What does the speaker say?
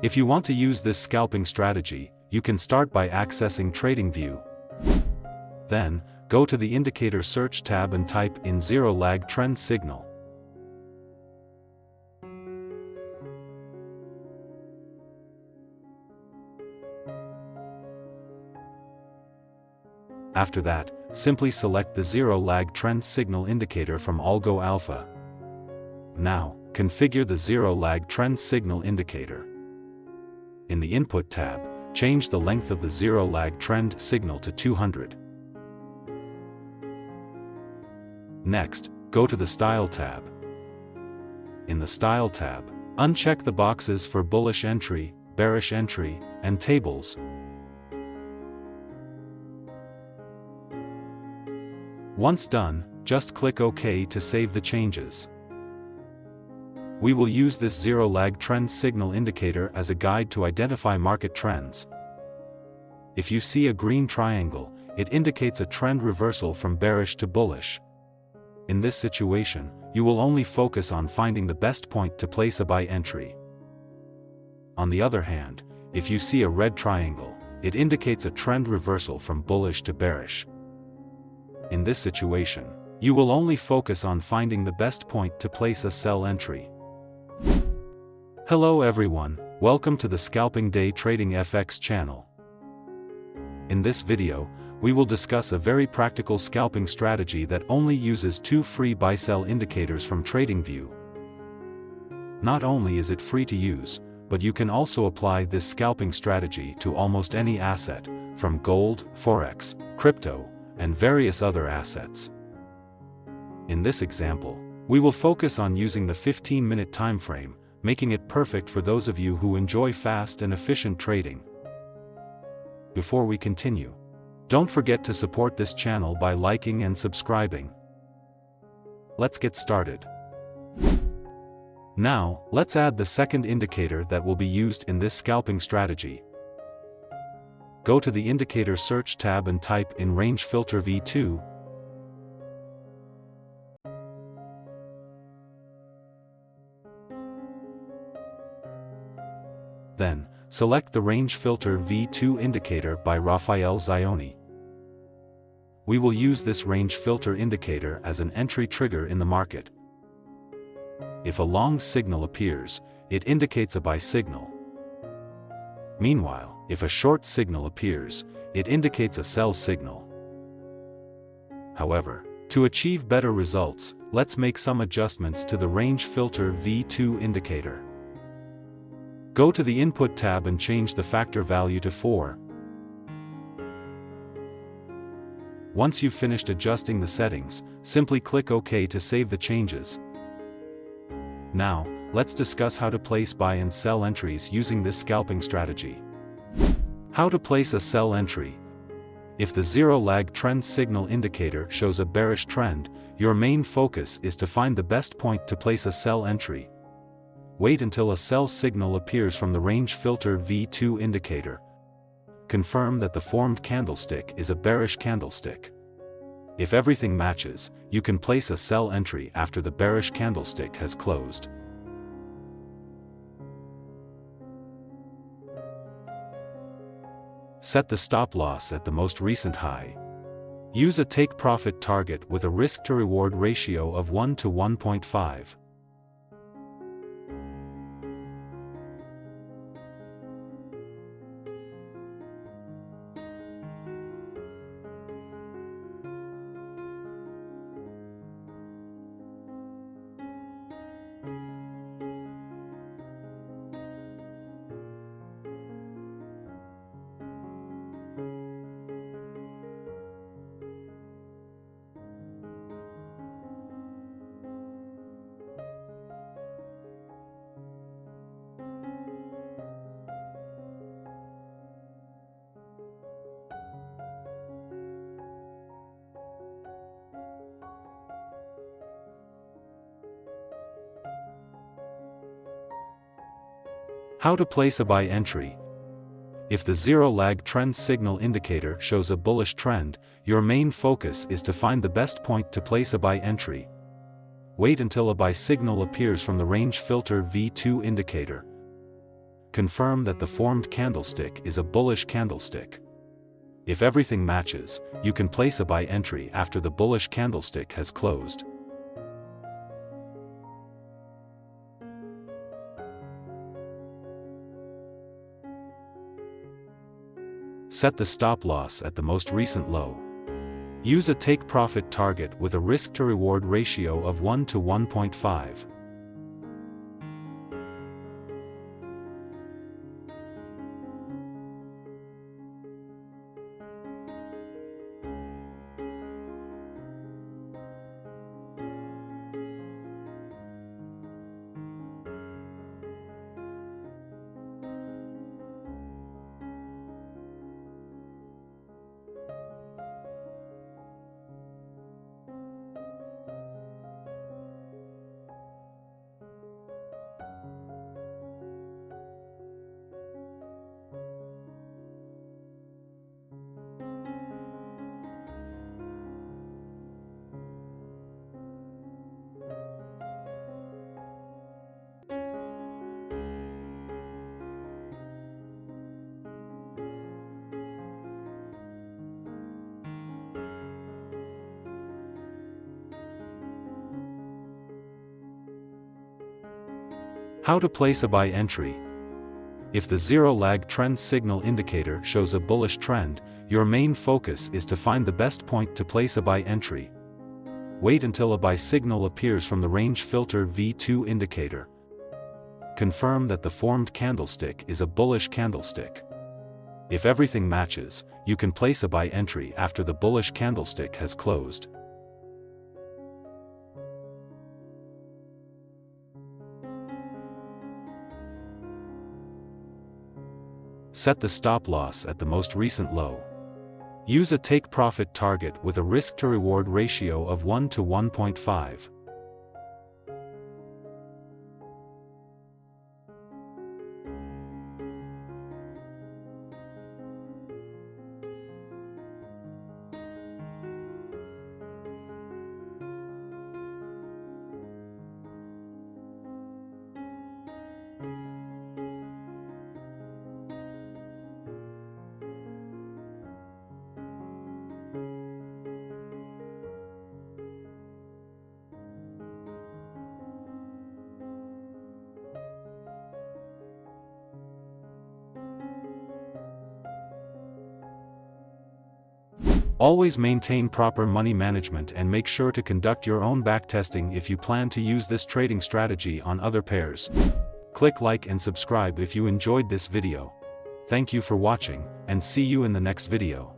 If you want to use this scalping strategy, you can start by accessing Tradingview. Then, go to the Indicator Search tab and type in Zero Lag Trend Signal. After that, simply select the Zero Lag Trend Signal indicator from Algo Alpha. Now, configure the Zero Lag Trend Signal indicator. In the Input tab, change the length of the Zero Lag Trend Signal to 200. Next, go to the Style tab. In the Style tab, uncheck the boxes for bullish entry, bearish entry, and tables. Once done, just click OK to save the changes. We will use this Zero Lag Trend Signal indicator as a guide to identify market trends. If you see a green triangle, it indicates a trend reversal from bearish to bullish. In this situation, you will only focus on finding the best point to place a buy entry. On the other hand, if you see a red triangle, it indicates a trend reversal from bullish to bearish. In this situation, you will only focus on finding the best point to place a sell entry. Hello everyone, welcome to the Scalping Day Trading FX channel. In this video, we will discuss a very practical scalping strategy that only uses two free buy-sell indicators from Tradingview. Not only is it free to use, but you can also apply this scalping strategy to almost any asset, from gold, forex, crypto, and various other assets. In this example, we will focus on using the 15-minute time frame, making it perfect for those of you who enjoy fast and efficient trading. Before we continue, don't forget to support this channel by liking and subscribing. Let's get started. Now, let's add the second indicator that will be used in this scalping strategy. Go to the Indicator Search tab and type in Range Filter V2. Then, select the Range Filter V2 indicator by Rafael Zioni. We will use this range filter indicator as an entry trigger in the market. If a long signal appears, it indicates a buy signal. Meanwhile, if a short signal appears, it indicates a sell signal. However, to achieve better results, let's make some adjustments to the Range Filter V2 indicator. Go to the Input tab and change the factor value to 4. Once you've finished adjusting the settings, simply click OK to save the changes. Now, let's discuss how to place buy and sell entries using this scalping strategy. How to place a sell entry. If the Zero Lag Trend Signal indicator shows a bearish trend, your main focus is to find the best point to place a sell entry. Wait until a sell signal appears from the Range Filter V2 indicator. Confirm that the formed candlestick is a bearish candlestick. If everything matches, you can place a sell entry after the bearish candlestick has closed. Set the stop loss at the most recent high. Use a take profit target with a risk to reward ratio of 1 to 1.5. How to place a buy entry. If the Zero Lag Trend Signal indicator shows a bullish trend, your main focus is to find the best point to place a buy entry. Wait until a buy signal appears from the Range Filter V2 indicator. confirm that the formed candlestick is a bullish candlestick. If everything matches, you can place a buy entry after the bullish candlestick has closed. Set the stop loss at the most recent low. Use a take-profit target with a risk-to-reward ratio of 1 to 1.5. How to place a buy entry. If the zero-lag trend signal indicator shows a bullish trend, your main focus is to find the best point to place a buy entry. Wait until a buy signal appears from the range filter V2 indicator. Confirm that the formed candlestick is a bullish candlestick. If everything matches, you can place a buy entry after the bullish candlestick has closed. Set the stop loss at the most recent low. Use a take-profit target with a risk-to-reward ratio of 1 to 1.5. Always maintain proper money management and make sure to conduct your own backtesting if you plan to use this trading strategy on other pairs. Click like and subscribe if you enjoyed this video. Thank you for watching, and see you in the next video.